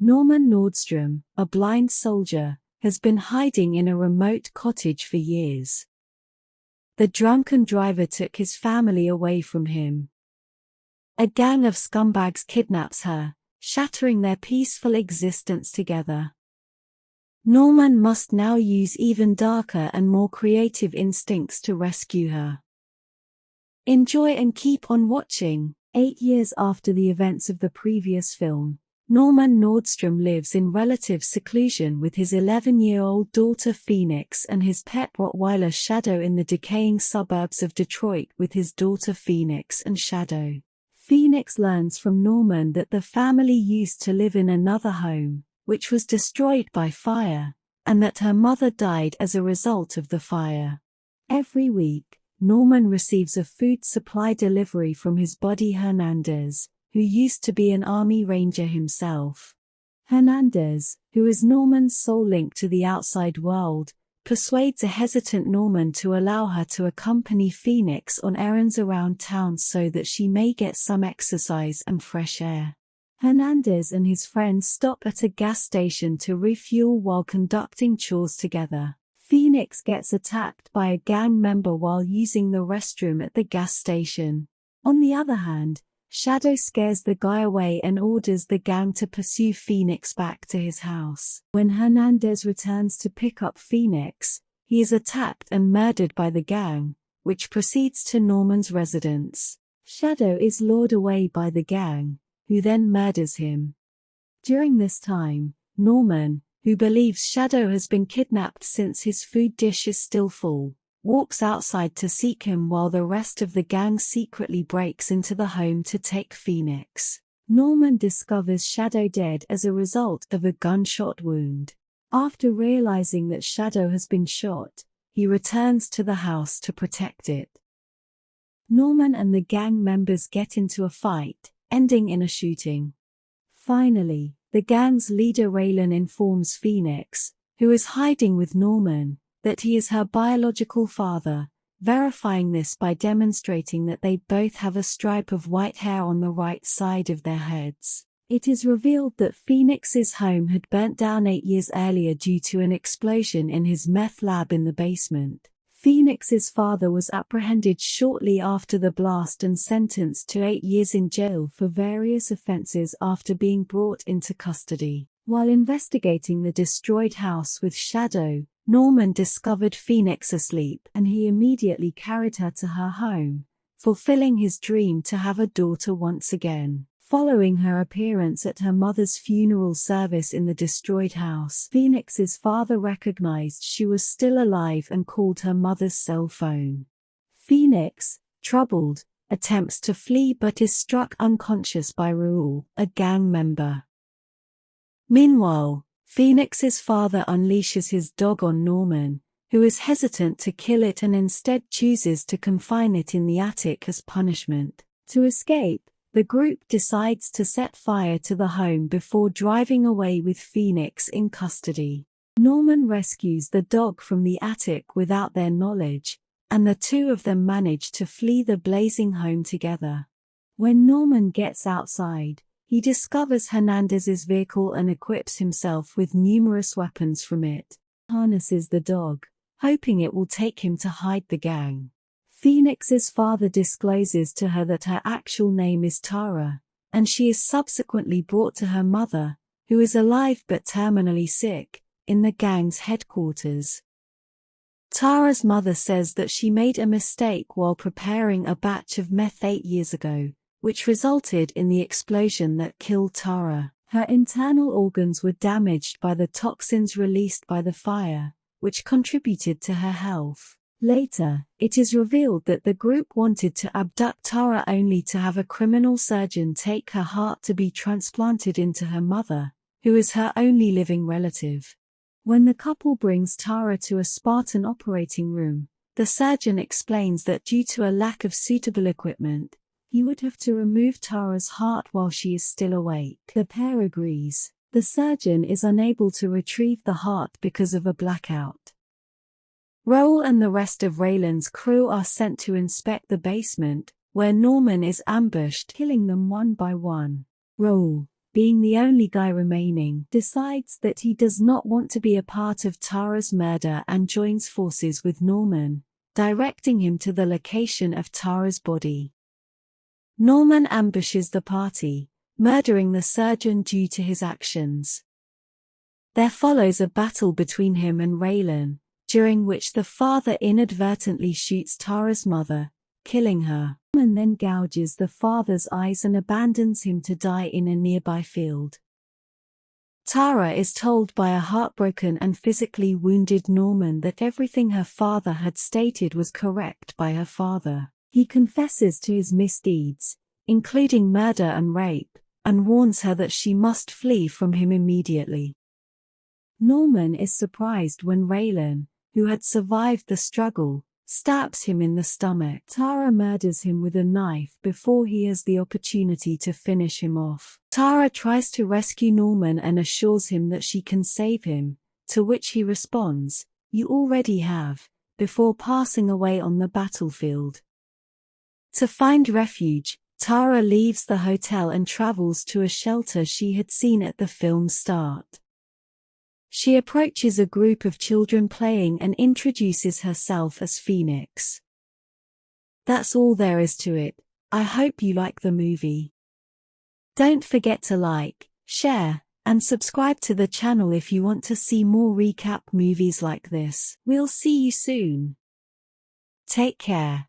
Norman Nordstrom, a blind soldier, has been hiding in a remote cottage for years. The drunken driver took his family away from him. A gang of scumbags kidnaps her, shattering their peaceful existence together. Norman must now use even darker and more creative instincts to rescue her. Enjoy and keep on watching. 8 years after the events of the previous film, Norman Nordstrom lives in relative seclusion with his 11-year-old daughter Phoenix and his pet Rottweiler Shadow in the decaying suburbs of Detroit with his daughter Phoenix and Shadow. Phoenix learns from Norman that the family used to live in another home, which was destroyed by fire, and that her mother died as a result of the fire. Every week, Norman receives a food supply delivery from his buddy Hernandez, who used to be an Army Ranger himself. Hernandez, who is Norman's sole link to the outside world, persuades a hesitant Norman to allow her to accompany Phoenix on errands around town so that she may get some exercise and fresh air. Hernandez and his friends stop at a gas station to refuel while conducting chores together. Phoenix gets attacked by a gang member while using the restroom at the gas station. On the other hand, Shadow scares the guy away and orders the gang to pursue Phoenix back to his house. When Hernandez returns to pick up Phoenix, he is attacked and murdered by the gang, which proceeds to Norman's residence. Shadow is lured away by the gang, who then murders him. During this time, Norman, who believes Shadow has been kidnapped since his food dish is still full, walks outside to seek him while the rest of the gang secretly breaks into the home to take Phoenix. Norman discovers Shadow dead as a result of a gunshot wound. After realizing that Shadow has been shot, he returns to the house to protect it. Norman and the gang members get into a fight, ending in a shooting. Finally, the gang's leader Raylan informs Phoenix, who is hiding with Norman, that he is her biological father, verifying this by demonstrating that they both have a stripe of white hair on the right side of their heads. It is revealed that Phoenix's home had burnt down 8 years earlier due to an explosion in his meth lab in the basement. Phoenix's father was apprehended shortly after the blast and sentenced to 8 years in jail for various offenses after being brought into custody. While investigating the destroyed house with Shadow, Norman discovered Phoenix asleep and he immediately carried her to her home, fulfilling his dream to have a daughter once again. Following her appearance at her mother's funeral service in the destroyed house, Phoenix's father recognized she was still alive and called her mother's cell phone. Phoenix, troubled, attempts to flee but is struck unconscious by Raul, a gang member. Meanwhile, Phoenix's father unleashes his dog on Norman, who is hesitant to kill it and instead chooses to confine it in the attic as punishment. To escape, the group decides to set fire to the home before driving away with Phoenix in custody. Norman rescues the dog from the attic without their knowledge, and the two of them manage to flee the blazing home together. When Norman gets outside, he discovers Hernandez's vehicle and equips himself with numerous weapons from it. He harnesses the dog, hoping it will take him to hide the gang. Phoenix's father discloses to her that her actual name is Tara, and she is subsequently brought to her mother, who is alive but terminally sick, in the gang's headquarters. Tara's mother says that she made a mistake while preparing a batch of meth 8 years ago, which resulted in the explosion that killed Tara. Her internal organs were damaged by the toxins released by the fire, which contributed to her health. Later, it is revealed that the group wanted to abduct Tara only to have a criminal surgeon take her heart to be transplanted into her mother, who is her only living relative. When the couple brings Tara to a Spartan operating room, the surgeon explains that due to a lack of suitable equipment, he would have to remove Tara's heart while she is still awake. The pair agrees. The surgeon is unable to retrieve the heart because of a blackout. Raul and the rest of Raylan's crew are sent to inspect the basement, where Norman is ambushed, killing them one by one. Raul, being the only guy remaining, decides that he does not want to be a part of Tara's murder and joins forces with Norman, directing him to the location of Tara's body. Norman ambushes the party, murdering the surgeon due to his actions. There follows a battle between him and Raylan, during which the father inadvertently shoots Tara's mother, killing her. Norman then gouges the father's eyes and abandons him to die in a nearby field. Tara is told by a heartbroken and physically wounded Norman that everything her father had stated was correct by her father. He confesses to his misdeeds, including murder and rape, and warns her that she must flee from him immediately. Norman is surprised when Raylan, who had survived the struggle, stabs him in the stomach. Tara murders him with a knife before he has the opportunity to finish him off. Tara tries to rescue Norman and assures him that she can save him, to which he responds, "You already have," before passing away on the battlefield. To find refuge, Tara leaves the hotel and travels to a shelter she had seen at the film's start. She approaches a group of children playing and introduces herself as Phoenix. That's all there is to it. I hope you like the movie. Don't forget to like, share, and subscribe to the channel if you want to see more recap movies like this. We'll see you soon. Take care.